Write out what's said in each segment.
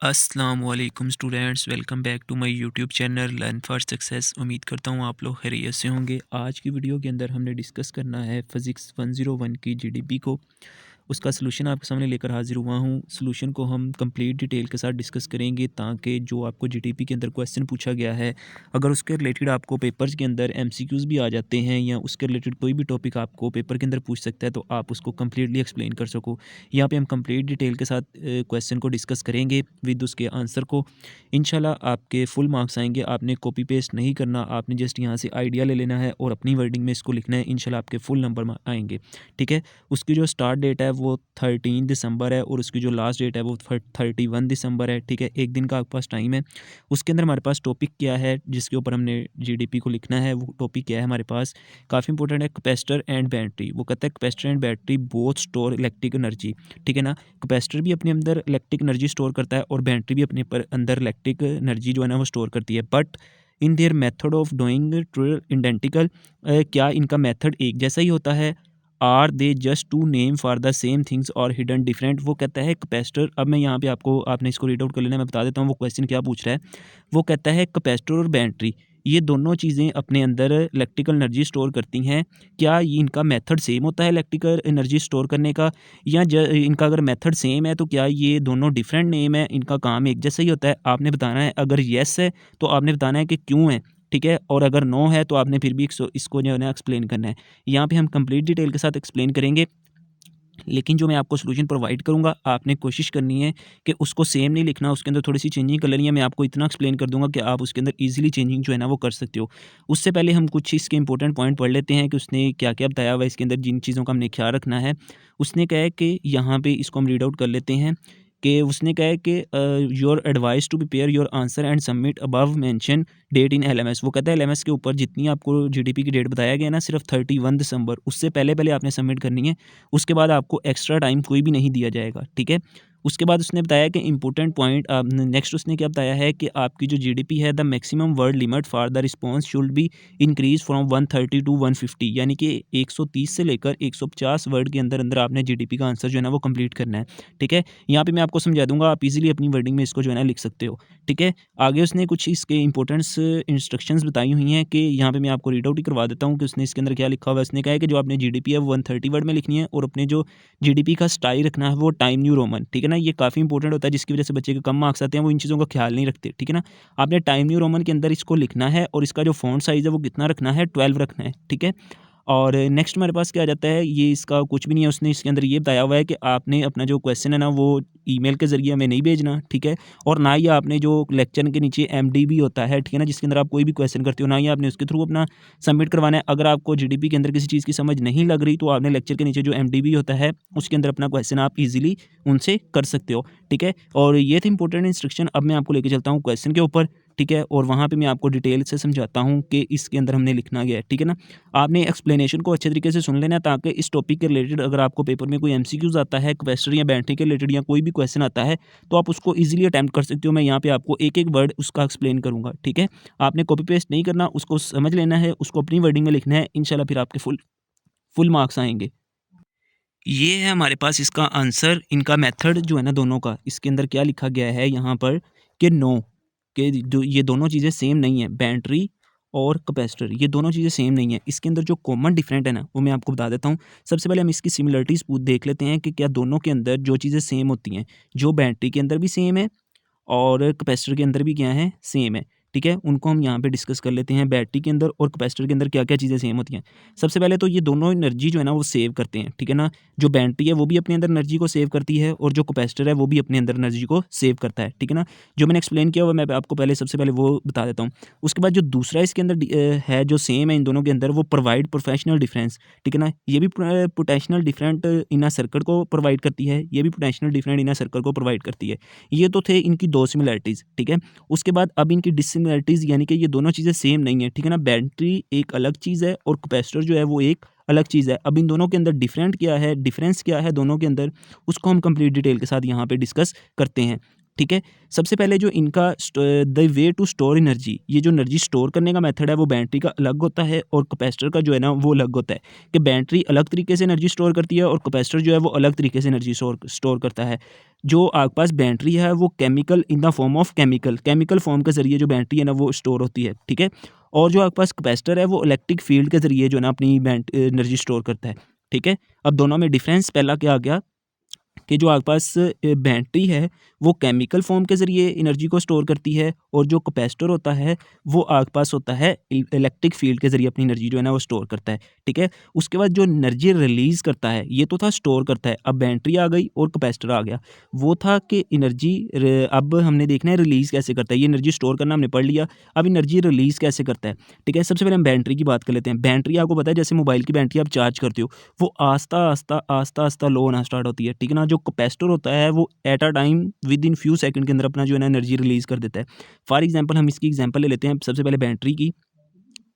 अस्सलामुअलैकुम students, welcome back to my YouTube channel learn for success. उम्मीद करता हूँ आप लोग खैरियत से होंगे। आज की वीडियो के अंदर हमने डिस्कस करना है फिज़िक्स 101 की जीडीपी को। उसका सलूशन आपके सामने लेकर हाजिर हुआ हूँ। सलूशन को हम कंप्लीट डिटेल के साथ डिस्कस करेंगे ताकि जो आपको जीडीपी के अंदर क्वेश्चन पूछा गया है, अगर उसके रिलेटेड आपको पेपर्स के अंदर एमसीक्यूज़ भी आ जाते हैं या उसके रिलेटेड कोई भी टॉपिक आपको पेपर के अंदर पूछ सकता है तो आप उसको कम्प्लीटली एक्सप्लेन कर सको। यहाँ पे हम कंप्लीट डिटेल के साथ क्वेश्चन को डिस्कस करेंगे विद उसके आंसर को। इंशाल्लाह आपके फुल मार्क्स आएंगे। आपने कॉपी पेस्ट नहीं करना, आपने जस्ट यहाँ से आइडिया ले लेना है और अपनी वर्डिंग में इसको लिखना है। इंशाल्लाह आपके फुल नंबर आएंगे। ठीक है। उसकी जो स्टार्ट डेट है वो 13 दिसंबर है और उसकी जो लास्ट डेट है वो 31 दिसंबर है। ठीक है, एक दिन का आपके पास टाइम है। उसके अंदर हमारे पास टॉपिक क्या है जिसके ऊपर हमने जीडीपी को लिखना है, वो टॉपिक क्या है हमारे पास, काफ़ी इंपॉर्टेंट है। Capacitor and battery. वो कहता है capacitor and battery both store electric energy. ठीक है ना। कैपेसिटर भी अपने अंदर इलेक्ट्रिक एनर्जी स्टोर करता है और बैटरी भी अपने अंदर इलेक्ट्रिक एनर्जी जो है ना वो स्टोर करती है। But in their method of doing true identical, क्या इनका मेथड एक जैसा ही होता है? Are they just two name for the same things और हिडन डिफरेंट। वो कहता है कैपेसिटर। अब मैं यहाँ पे आपने इसको रीड आउट कर लेना, मैं बता देता हूँ वो क्वेश्चन क्या पूछ रहा है। वो कहता है कैपेसिटर और बैटरी ये दोनों चीज़ें अपने अंदर इलेक्ट्रिकल एनर्जी स्टोर करती हैं। क्या ये इनका मेथड सेम होता है इलेक्ट्रिकल एनर्जी स्टोर करने का, या इनका अगर मेथड सेम है तो क्या ये दोनों डिफरेंट नेम है, इनका काम एक जैसा ही होता है? आपने बताना है। अगर येस है तो आपने बताना है कि क्यों है। ठीक है, और अगर नो है तो आपने फिर भी इसको जो है ना एक्सप्लेन करना है। यहाँ पे हम कंप्लीट डिटेल के साथ एक्सप्लेन करेंगे, लेकिन जो मैं आपको सॉल्यूशन प्रोवाइड करूँगा आपने कोशिश करनी है कि उसको सेम नहीं लिखना, उसके अंदर थोड़ी सी चेंजिंग करनी है। मैं आपको इतना एक्सप्लेन कर दूँगा कि आप उसके अंदर ईज़िली चेंजिंग जो है ना वो कर सकते हो। उससे पहले हम कुछ इसके इंपॉर्टेंट पॉइंट पढ़ लेते हैं कि उसने क्या-क्या बताया हुआ है इसके अंदर, जिन चीज़ों का हमने ख्याल रखना है। उसने कहा है कि यहाँ पे इसको हम रीड आउट कर लेते हैं कि उसने कहा है कि your advice to prepare your answer and submit above mention date in LMS. वो कहता है एलएमएस के ऊपर जितनी आपको जीडीपी की डेट बताया गया है ना, सिर्फ 31 दिसंबर, उससे पहले-पहले आपने सबमिट करनी है। उसके बाद आपको एक्स्ट्रा टाइम कोई भी नहीं दिया जाएगा। ठीक है। उसके बाद उसने बताया कि इंपॉर्टेंट पॉइंट नेक्स्ट उसने क्या बताया है कि आपकी जो जीडीपी है the maximum word limit for the response should be increase from 130 to 150, यानी कि 130 से लेकर 150 वर्ड के अंदर अंदर आपने जीडीपी का आंसर जो है ना वो कंप्लीट करना है। ठीक है। यहाँ पे मैं आपको समझा दूंगा, आप इजीली अपनी वर्डिंग में इसको जो है ना लिख सकते हो। ठीक है। आगे उसने कुछ इसके इंपॉर्टेंट्स इंस्ट्रक्शंस बताई हुई हैं कि यहाँ पे मैं आपको रीड आउट ही करवा देता हूँ कि उसने इसके अंदर क्या लिखा हुआ है। उसने कहा है कि जो आपने जीडीपी है वो 130 वर्ड में लिखनी है और अपने जो जीडीपी का स्टाइल रखना है वो टाइम न्यू रोमन। ठीक है ना। ये काफ़ी इंपॉर्टेंट होता है जिसकी वजह से बच्चे के कम मार्क्स आते हैं, वो इन चीज़ों का ख्याल नहीं रखते। ठीक है ना। आपने टाइम न्यू रोमन के अंदर इसको लिखना है और इसका जो फ़ॉन्ट साइज़ है वो कितना रखना है, 12 रखना है। ठीक है। और नेक्स्ट हमारे पास क्या आ जाता है, ये इसका कुछ भी नहीं है। उसने इसके अंदर ये बताया हुआ है कि आपने अपना जो क्वेश्चन है ना वो ईमेल के ज़रिए हमें नहीं भेजना। ठीक है। और ना ही आपने जो लेक्चर के नीचे एमडीबी होता है, ठीक है ना, जिसके अंदर आप कोई भी क्वेश्चन करते हो, ना ही आपने उसके थ्रू अपना सबमिट करवाना है। अगर आपको जीडीपी के अंदर किसी चीज़ की समझ नहीं लग रही तो आपने लेक्चर के नीचे जो एमडीबी होता है उसके अंदर अपना क्वेश्चन आप इजीली उनसे कर सकते हो। ठीक है। और ये थे इंपॉर्टेंट इंस्ट्रक्शन। अब मैं आपको लेके चलता हूँ क्वेश्चन के ऊपर। ठीक है। और वहाँ पे मैं आपको डिटेल से समझाता हूँ कि इसके अंदर हमने लिखना गया है। ठीक है ना। आपने एक्सप्लेनेशन को अच्छे तरीके से सुन लेना है ताकि इस टॉपिक के रिलेटेड अगर आपको पेपर में कोई एमसीक्यूज आता है, क्वेश्चन या बैटरी के रिलेटेड या कोई भी क्वेश्चन आता है तो आप उसको इजीली अटेम्प्ट कर सकते हो। मैं यहाँ पे आपको एक एक वर्ड उसका एक्सप्लेन करूँगा। ठीक है। आपने कॉपी पेस्ट नहीं करना, उसको समझ लेना है, उसको अपनी वर्डिंग में लिखना है। इंशाल्लाह फिर आपके फुल फुल मार्क्स आएंगे। ये है हमारे पास इसका आंसर। इनका मेथड जो है ना दोनों का, इसके अंदर क्या लिखा गया है यहाँ पर कि नो, कि ये दोनों चीज़ें सेम नहीं है। बैटरी और कैपेसिटर ये दोनों चीज़ें सेम नहीं है। इसके अंदर जो कॉमन डिफरेंट है ना वो मैं आपको बता देता हूँ। सबसे पहले हम इसकी सिमिलरिटीज़ देख लेते हैं कि क्या दोनों के अंदर जो चीज़ें सेम होती हैं, जो बैटरी के अंदर भी सेम है और कैपेसिटर के अंदर भी क्या है, सेम है। ठीक है। उनको हम यहाँ पे डिस्कस कर लेते हैं। बैटरी के अंदर और कैपेसिटर के अंदर क्या-क्या चीज़ें सेम होती हैं। सबसे पहले तो ये दोनों एनर्जी जो है ना वो सेव करते हैं। ठीक है ना। जो बैटरी है वो भी अपने अंदर एनर्जी को सेव करती है और जो कैपेसिटर है वो भी अपने अंदर एनर्जी को सेव करता है। ठीक है ना। जो मैंने एक्सप्लेन किया हुआ मैं आपको पहले सबसे पहले वो बता देता हूँ। उसके बाद जो दूसरा इसके अंदर है जो सेम है इन दोनों के अंदर, वो प्रोवाइड प्रोफेशनल डिफरेंस। ठीक है ना। ये भी potential different in a circuit को प्रोवाइड करती है, ये भी potential different in a circuit को प्रोवाइड करती है। ये तो थे इनकी दो सिमिलरिटीज़। ठीक है। उसके बाद अब इनकी डिसिमिलरिटीज़, यानी कि ये दोनों चीज़ें सेम नहीं है। ठीक है ना। बैटरी एक अलग चीज़ है और कैपेसिटर जो है वो एक अलग चीज़ है। अब इन दोनों के अंदर डिफरेंट क्या है, डिफरेंस क्या है दोनों के अंदर, उसको हम कंप्लीट डिटेल के साथ यहाँ पे डिस्कस करते हैं। ठीक है। सबसे पहले जो इनका the way to store energy, ये जो एनर्जी स्टोर करने का मेथड है वो बैटरी का अलग होता है और कैपेसिटर का जो है ना वो अलग होता है, कि बैटरी अलग तरीके से एनर्जी स्टोर करती है और कैपेसिटर जो है वो अलग तरीके से एनर्जी स्टोर करता है। जो आपके पास बैटरी है वो chemical in the form of chemical form के ज़रिए जो बैटरी है ना वो स्टोर होती है, ठीक है। और जो आपके पास कैपेसिटर है वो इलेक्ट्रिक फील्ड के ज़रिए जो है ना अपनी एनर्जी स्टोर करता है, ठीक है। अब दोनों में डिफरेंस पहला क्या आ गया कि जो आपके पास बैटरी है वो केमिकल फॉर्म के ज़रिए एनर्जी को स्टोर करती है और जो कैपेसिटर होता है वो आपके पास होता है इलेक्ट्रिक फील्ड के ज़रिए अपनी एनर्जी जो है ना वो स्टोर करता है, ठीक है। उसके बाद जो एनर्जी रिलीज़ करता है ये तो था स्टोर करता है, अब बैटरी आ गई और कैपेसिटर आ गया। वो था कि एनर्जी अब हमने देखना है रिलीज़ कैसे करता है। ये एनर्जी स्टोर करना हमने पढ़ लिया, अब एनर्जी रिलीज़ कैसे करता है, ठीक है। सबसे पहले हम बैटरी की बात कर लेते हैं। बैटरी आपको पता है जैसे मोबाइल की बैटरी आप चार्ज करते हो वो आस्ता-आस्ता लो होना स्टार्ट होती है, ठीक है ना। जो कैपेसिटर होता है वो at a time with in few second के अंदर अपना जो है ना एनर्जी रिलीज़ कर देता है। फॉर एग्ज़ाम्पल हम इसकी एग्ज़ाम्पल ले लेते हैं सबसे पहले बैटरी की,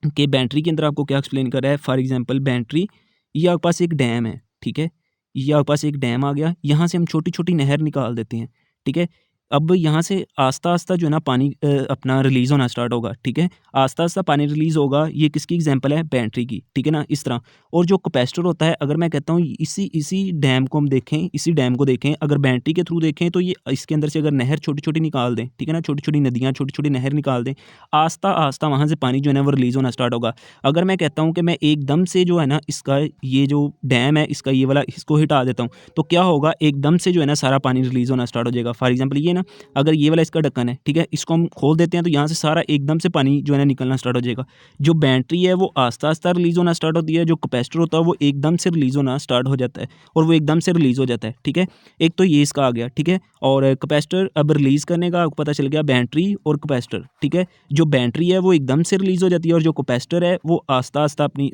कि बैटरी के अंदर आपको क्या एक्सप्लेन कर रहा है। फॉर एग्ज़ाम्पल बैटरी, ये आपके पास एक डैम है, ठीक है। ये आपके पास एक डैम आ गया, यहाँ से हम छोटी-छोटी नहर निकाल देते हैं, ठीक है। अब यहाँ से आस्ता-आस्ता जो है ना पानी अपना रिलीज़ होना स्टार्ट होगा, ठीक है। आस्ता-आस्ता पानी रिलीज़ होगा, ये किसकी एग्ज़ाम्पल है? बैटरी की, ठीक है ना, इस तरह। और जो कैपेसिटर होता है, अगर मैं कहता हूँ इसी इसी डैम को हम देखें, इसी डैम को देखें, अगर बैटरी के थ्रू देखें तो ये इसके अंदर से अगर नहर छोटी-छोटी निकाल दें, ठीक है ना, छोटी-छोटी नदियाँ, छोटी-छोटी नहर निकाल दें, आस्ता-आस्ता वहाँ से पानी जो है ना वो रिलीज़ होना स्टार्ट होगा। अगर मैं कहता हूँ कि मैं एकदम से जो है ना इसका ये जो डैम है इसका ये वाला इसको हटा देता हूँ, तो क्या होगा, एकदम से जो है ना सारा पानी रिलीज़ होना स्टार्ट हो जाएगा। फॉर एग्ज़ाम्पल ये ना, अगर ये वाला इसका ढक्कन है, ठीक है, इसको हम खोल देते हैं तो यहाँ से सारा एकदम से पानी जो है ना निकलना स्टार्ट हो जाएगा। जो बैटरी है वो आस्ता-आस्ता रिलीज़ होना स्टार्ट होती है, जो कैपेसिटर होता है वो एकदम से रिलीज़ होना स्टार्ट हो जाता है और वो एकदम से रिलीज़ हो जाता है, ठीक है। एक तो ये इसका आ गया, ठीक है। और कैपेसिटर अब रिलीज़ करने का आपको पता चल गया, बैटरी और कैपेसिटर, ठीक है। जो बैटरी है वो एकदम से रिलीज़ हो जाती है और जो कैपेसिटर है वो आस्ता-आस्ता अपनी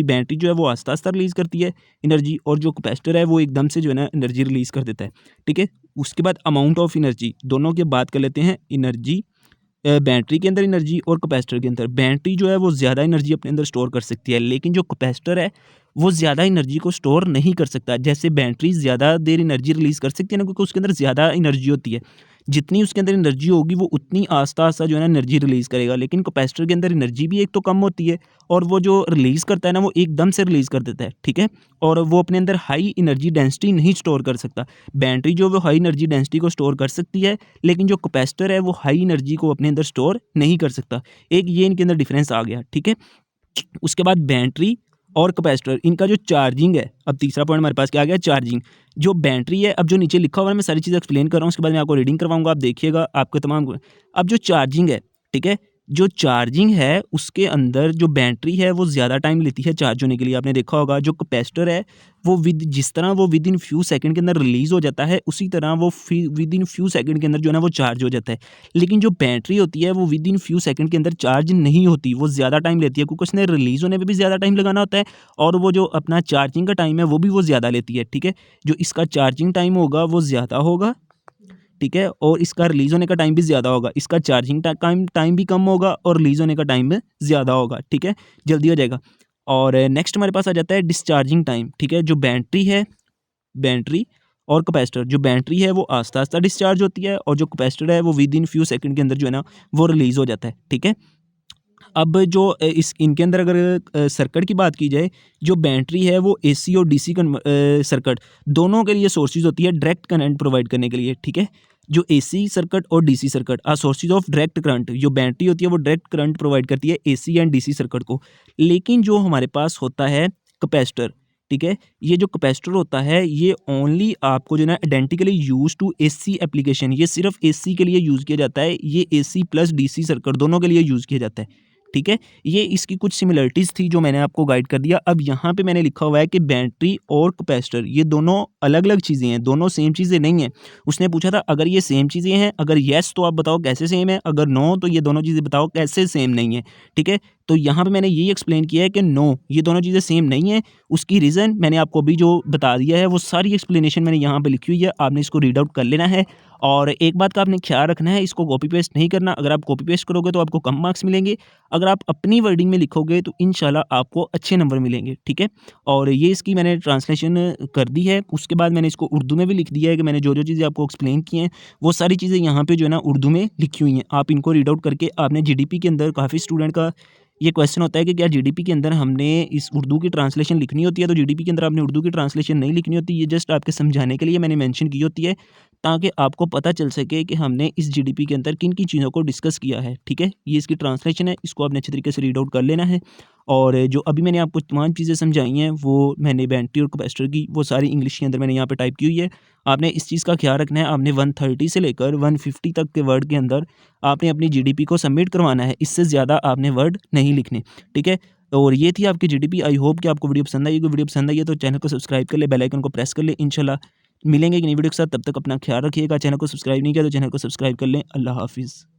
बैटरी जो है वो आस्ता-आस्ता रिलीज़ करती है एनर्जी और जो कैपेसिटर है वो एकदम से जो है ना एनर्जी रिलीज़ कर देता है, ठीक है। उसके बाद अमाउंट ऑफ एनर्जी, दोनों की बात कर लेते हैं। एनर्जी बैटरी के अंदर एनर्जी और कैपेसिटर के अंदर। बैटरी जो है वो ज़्यादा एनर्जी अपने अंदर स्टोर कर सकती है, लेकिन जो कैपेसिटर है वो ज़्यादा एनर्जी को स्टोर नहीं कर सकता। जैसे बैटरी ज़्यादा देर एनर्जी रिलीज़ कर सकती है ना, क्योंकि उसके अंदर ज़्यादा एनर्जी होती है। जितनी उसके अंदर एनर्जी होगी वो उतनी आस्ता-आस्ता जो है ना एनर्जी रिलीज़ करेगा, लेकिन कैपेसिटर के अंदर एनर्जी भी एक तो कम होती है और वो जो रिलीज़ करता है ना वो एकदम से रिलीज़ कर देता है, ठीक है। और वो अपने अंदर हाई एनर्जी डेंसिटी नहीं स्टोर कर सकता। बैटरी जो वो हाई एनर्जी डेंसिटी को स्टोर कर सकती है, लेकिन जो कैपेसिटर है वो हाई एनर्जी को अपने अंदर स्टोर नहीं कर सकता। एक ये इनके अंदर डिफरेंस आ गया, ठीक है। उसके बाद बैटरी और कैपेसिटर, इनका जो चार्जिंग है, अब तीसरा पॉइंट हमारे पास क्या आ गया, चार्जिंग। जो बैटरी है, अब जो नीचे लिखा हुआ है मैं सारी चीज़ें एक्सप्लेन कर रहा हूँ, उसके बाद मैं आपको रीडिंग करवाऊंगा, आप देखिएगा आपके तमाम। अब जो चार्जिंग है, ठीक है, जो चार्जिंग है उसके अंदर जो बैटरी है वो ज़्यादा टाइम लेती है चार्ज होने के लिए, आपने देखा होगा। जो कैपेसिटर है वो जिस तरह वो विद इन फ्यू सेकंड के अंदर रिलीज़ हो जाता है, उसी तरह वो विद इन फ्यू सेकंड के अंदर जो है ना वो चार्ज हो जाता है। लेकिन जो बैटरी होती है वो विद इन फ्यू सेकंड के अंदर चार्ज नहीं होती, वो ज़्यादा टाइम लेती है, क्योंकि उसने रिलीज़ होने में भी ज़्यादा टाइम लगाना होता है और वो जो अपना चार्जिंग का टाइम है वो भी वो ज़्यादा लेती है, ठीक है। जो इसका चार्जिंग टाइम होगा वो ज़्यादा होगा, ठीक है, और इसका रिलीज़ होने का टाइम भी ज़्यादा होगा। इसका चार्जिंग टाइम भी कम होगा और रिलीज़ होने का टाइम भी ज़्यादा होगा, ठीक है, जल्दी हो जाएगा। और नेक्स्ट हमारे पास आ जाता है डिस्चार्जिंग टाइम, ठीक है। जो बैटरी है, बैटरी और कैपेसिटर, जो बैटरी है वो आस्ता-आस्ता डिस्चार्ज होती है और जो कैपेसिटर है वो विद इन फ्यू सेकंड के अंदर जो है ना वो रिलीज़ हो जाता है, ठीक है। अब जो इस इनके अंदर अगर सर्किट की बात की जाए, जो बैटरी है वो एसी और डीसी सर्किट दोनों के लिए सोर्सेज होती है डायरेक्ट करंट प्रोवाइड करने के लिए, ठीक है। जो एसी सर्किट और DC circuit are sources of direct current. जो बैटरी होती है वो डायरेक्ट करंट प्रोवाइड करती है एसी एंड डीसी सर्किट को। लेकिन जो हमारे पास होता है कैपेसिटर, ठीक है, ये जो कैपेसिटर होता है ये ओनली आपको जो है ना identically use to AC application, ये सिर्फ एसी के लिए यूज़ किया जाता है। ये एसी प्लस डीसी सर्किट दोनों के लिए यूज़ किया जाता है, ठीक है। ये इसकी कुछ सिमिलरिटीज़ थी जो मैंने आपको गाइड कर दिया। अब यहाँ पे मैंने लिखा हुआ है कि बैटरी और कैपेसिटर ये दोनों अलग-अलग चीज़ें हैं, दोनों सेम चीज़ें नहीं हैं। उसने पूछा था अगर ये सेम चीज़ें हैं, अगर येस तो आप बताओ कैसे सेम है, अगर नो तो ये दोनों चीज़ें बताओ कैसे सेम नहीं है, ठीक है। तो यहाँ पे मैंने यही एक्सप्लेन किया है कि नो, ये दोनों चीज़ें सेम नहीं है। उसकी रीज़न मैंने आपको अभी जो बता दिया है, वो सारी एक्सप्लेनेशन मैंने यहाँ पे लिखी हुई है, आपने इसको रीड आउट कर लेना है। और एक बात का आपने ख्याल रखना है, इसको कॉपी पेस्ट नहीं करना। अगर आप कॉपी पेस्ट करोगे तो आपको कम मार्क्स मिलेंगे, अगर आप अपनी वर्डिंग में लिखोगे तो इंशाल्लाह आपको अच्छे नंबर मिलेंगे, ठीक है। और ये इसकी मैंने ट्रांसलेशन कर दी है। उसके बाद मैंने इसको उर्दू में भी लिख दिया है कि मैंने जो चीज़ें आपको एक्सप्लेन की हैं, वो सारी चीज़ें यहाँ पे जो है ना उर्दू में लिखी हुई हैं। आप इनको रीड आउट करके आपने जीडीपी के अंदर काफ़ी स्टूडेंट का ये क्वेश्चन होता है कि क्या जीडीपी के अंदर हमने इस उर्दू की ट्रांसलेशन लिखनी होती है? तो जीडीपी के अंदर आपने उर्दू की ट्रांसलेशन नहीं लिखनी होती, ये जस्ट आपके समझाने के लिए मैंने मेंशन की होती है, ताकि आपको पता चल सके कि हमने इस जीडीपी के अंदर किन-किन चीज़ों को डिस्कस किया है, ठीक है? ये इसकी ट्रांसलेशन है, इसको आपने अच्छे तरीके से रीड आउट कर लेना है। और जो अभी मैंने आपको तमाम चीज़ें समझाई हैं, वो मैंने बेंटी और कैपेसिटर की वो सारी इंग्लिश के अंदर मैंने यहाँ पे टाइप की हुई है। आपने इस चीज़ का ख्याल रखना है, आपने 130 से लेकर 150 तक के वर्ड के अंदर आपने अपनी जीडीपी को सबमिट करवाना है, इससे ज़्यादा आपने वर्ड नहीं लिखने, ठीक है? और ये थी आपकी जीडीपी। आई होप कि आपको वीडियो पसंद आई होगी। वीडियो पसंद आई है तो चैनल को सब्सक्राइब कर ले, बेल आइकन को प्रेस कर ले। इंशाल्लाह मिलेंगे एक नई वीडियो के साथ, तब तक अपना ख्याल रखिएगा। चैनल को सब्सक्राइब नहीं किया तो चैनल को सब्सक्राइब कर लें। अल्लाह हाफ़िज़।